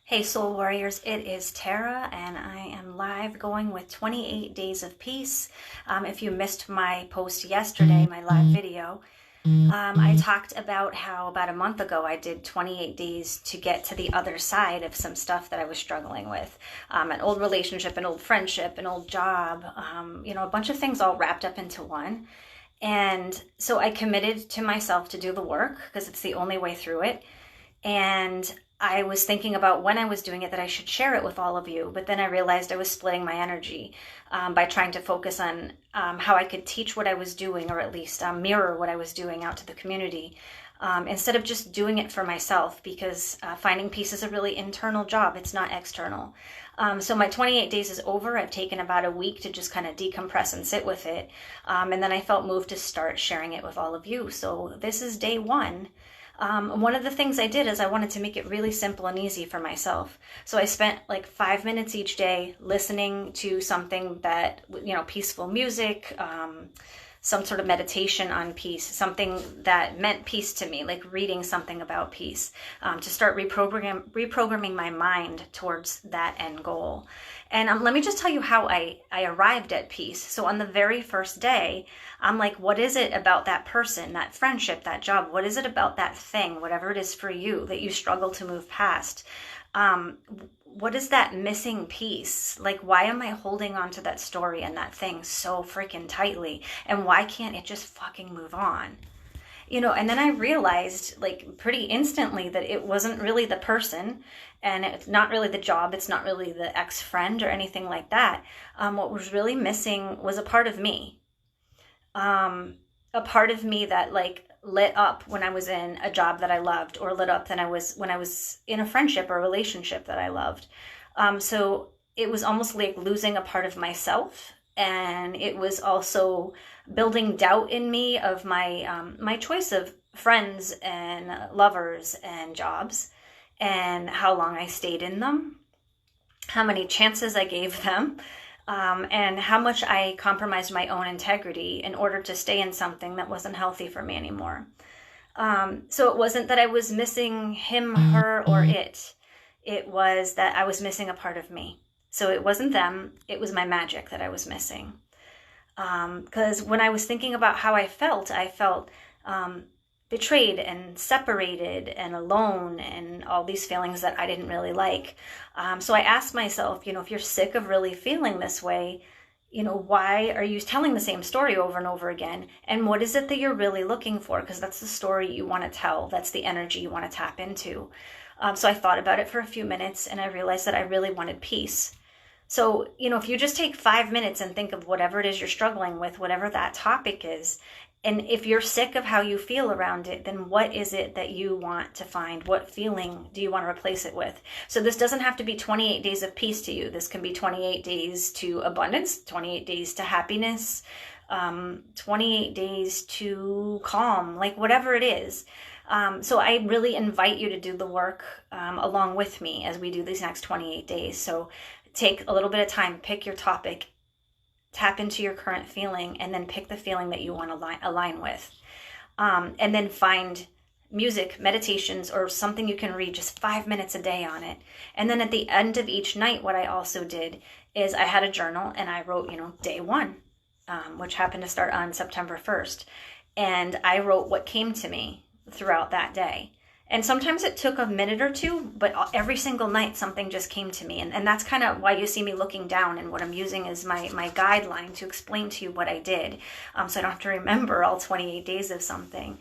Hey Soul Warriors, it is Tara and I am live going with 28 Days of Peace. If you missed my post yesterday, my live video, I talked about how about a month ago I did 28 days to get to the other side of some stuff that I was struggling with. An old relationship, an old friendship, an old job, a bunch of things all wrapped up into one. And so I committed to myself to do the work because it's the only way through it. And I was thinking about when I was doing it that I should share it with all of you, but then I realized I was splitting my energy by trying to focus on how I could teach what I was doing, or at least mirror what I was doing out to the community, instead of just doing it for myself, because finding peace is a really internal job. It's not external. So my 28 days is over. I've taken about a week to just kind of decompress and sit with it. And then I felt moved to start sharing it with all of you. So this is day one. One of the things I did is I wanted to make it really simple and easy for myself. So I spent like 5 minutes each day listening to something that, peaceful music, some sort of meditation on peace, something that meant peace to me, like reading something about peace, to start reprogramming my mind towards that end goal. And let me just tell you how I arrived at peace. So on the very first day, I'm like, what is it about that person, that friendship, that job? What is it about that thing, whatever it is for you that you struggle to move past? What is that missing piece? Like, why am I holding on to that story and that thing so freaking tightly? And why can't it just fucking move on? And then I realized like pretty instantly that it wasn't really the person, and it's not really the job. It's not really the ex-friend or anything like that. What was really missing was a part of me. A part of me that like lit up when I was in a job that I loved, or lit up when I was in a friendship or relationship that I loved. So it was almost like losing a part of myself, and it was also building doubt in me of my choice of friends and lovers and jobs, and how long I stayed in them, how many chances I gave them. And how much I compromised my own integrity in order to stay in something that wasn't healthy for me anymore. So it wasn't that I was missing him, her, or it. It was that I was missing a part of me. So it wasn't them. It was my magic that I was missing. Because when I was thinking about how I felt betrayed and separated and alone and all these feelings that I didn't really like. So I asked myself, if you're sick of really feeling this way, why are you telling the same story over and over again? And what is it that you're really looking for? Because that's the story you want to tell. That's the energy you want to tap into. So I thought about it for a few minutes, and I realized that I really wanted peace. So, if you just take 5 minutes and think of whatever it is you're struggling with, whatever that topic is, and if you're sick of how you feel around it, then what is it that you want to find? What feeling do you want to replace it with? So this doesn't have to be 28 days of peace to you. This can be 28 days to abundance, 28 days to happiness, 28 days to calm, like whatever it is. So I really invite you to do the work along with me as we do these next 28 days. So take a little bit of time, pick your topic, tap into your current feeling, and then pick the feeling that you want to align with. And then find music, meditations, or something you can read, just 5 minutes a day on it. And then at the end of each night, what I also did is I had a journal and I wrote, day one, which happened to start on September 1st. And I wrote what came to me throughout that day. And sometimes it took a minute or two, but every single night something just came to me. And that's kind of why you see me looking down, and what I'm using is my guideline to explain to you what I did. So I don't have to remember all 28 days of something.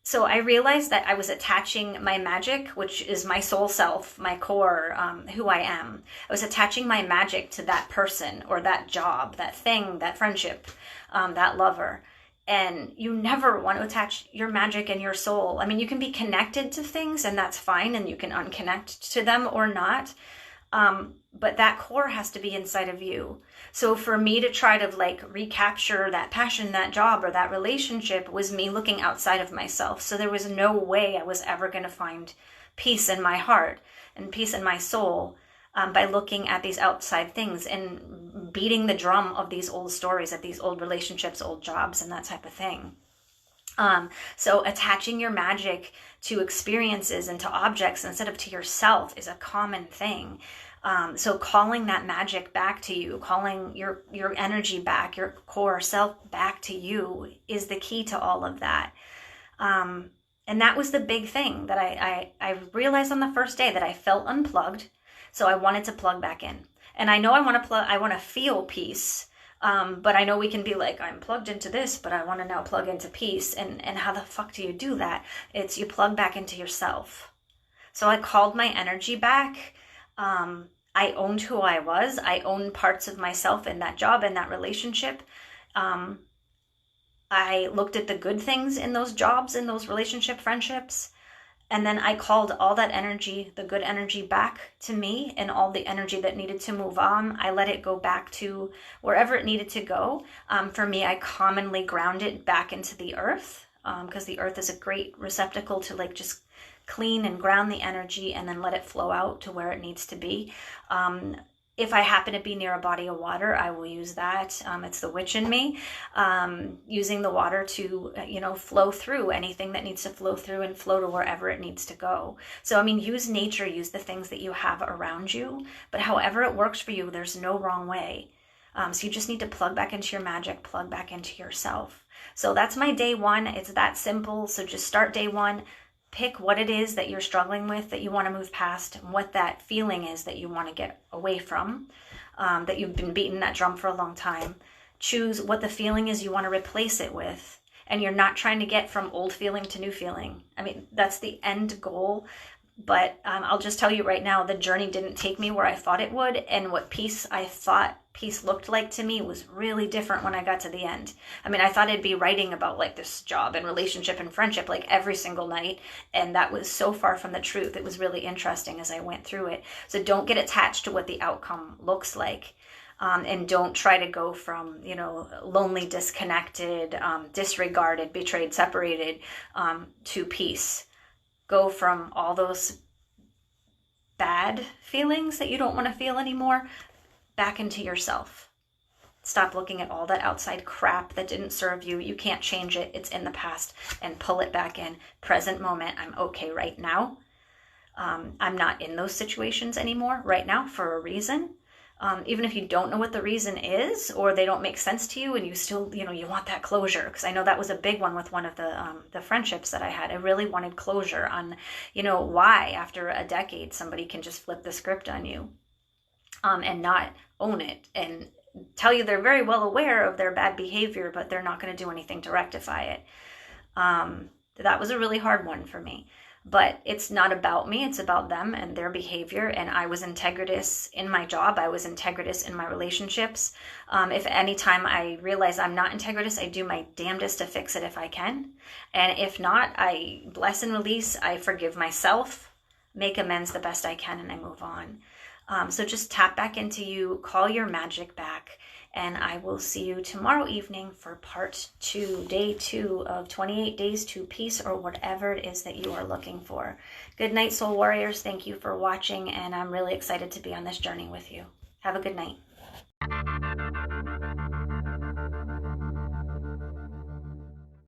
So I realized that I was attaching my magic, which is my soul self, my core, who I am. I was attaching my magic to that person or that job, that thing, that friendship, that lover. And you never want to attach your magic and your soul. I mean, you can be connected to things, and that's fine, and you can unconnect to them or not. But that core has to be inside of you. So for me to try to recapture that passion, that job, or that relationship was me looking outside of myself. So there was no way I was ever going to find peace in my heart and peace in my soul by looking at these outside things and beating the drum of these old stories, of these old relationships, old jobs, and that type of thing. So attaching your magic to experiences and to objects instead of to yourself is a common thing. So calling that magic back to you, calling your energy back, your core self back to you is the key to all of that. And that was the big thing that I realized on the first day, that I felt unplugged. So I wanted to plug back in. And I know I want to feel peace. But I know we can be like, I'm plugged into this, but I want to now plug into peace. And how the fuck do you do that? It's you plug back into yourself. So I called my energy back. I owned who I was. I owned parts of myself in that job, in that relationship. I looked at the good things in those jobs, in those relationship friendships. And then I called all that energy, the good energy, back to me, and all the energy that needed to move on, I let it go back to wherever it needed to go. For me, I commonly ground it back into the earth, because the earth is a great receptacle to like just clean and ground the energy and then let it flow out to where it needs to be. If I happen to be near a body of water, I will use that. It's the witch in me, using the water to, flow through anything that needs to flow through and flow to wherever it needs to go. So, use nature, use the things that you have around you, but however it works for you, there's no wrong way. So you just need to plug back into your magic, plug back into yourself. So that's my day one. It's that simple. So just start day one. Pick what it is that you're struggling with, that you want to move past, and what that feeling is that you want to get away from, that you've been beating that drum for a long time. Choose what the feeling is you want to replace it with. And you're not trying to get from old feeling to new feeling. That's the end goal. But I'll just tell you right now, the journey didn't take me where I thought it would. And what peace I thought peace looked like to me was really different when I got to the end. I thought I'd be writing about like this job and relationship and friendship like every single night. And that was so far from the truth. It was really interesting as I went through it. So don't get attached to what the outcome looks like. And don't try to go from, lonely, disconnected, disregarded, betrayed, separated, to peace. Go from all those bad feelings that you don't want to feel anymore back into yourself. Stop looking at all that outside crap that didn't serve you. You can't change it. It's in the past, and pull it back in. Present moment. I'm okay right now. I'm not in those situations anymore right now for a reason. Even if you don't know what the reason is, or they don't make sense to you, and you still, you want that closure. Because I know that was a big one with one of the friendships that I had. I really wanted closure on, why after a decade somebody can just flip the script on you, and not own it, and tell you they're very well aware of their bad behavior, but they're not going to do anything to rectify it. That was a really hard one for me. But it's not about me, it's about them and their behavior. And I was integritous in my job. I was integritous in my relationships. If any time I realize I'm not integritous, I do my damnedest to fix it if I can. And if not, I bless and release. I forgive myself, make amends the best I can, and I move on. So just tap back into you, call your magic back, and I will see you tomorrow evening for part 2, day 2 of 28 Days to Peace, or whatever it is that you are looking for. Good night, Soul Warriors. Thank you for watching, and I'm really excited to be on this journey with you. Have a good night.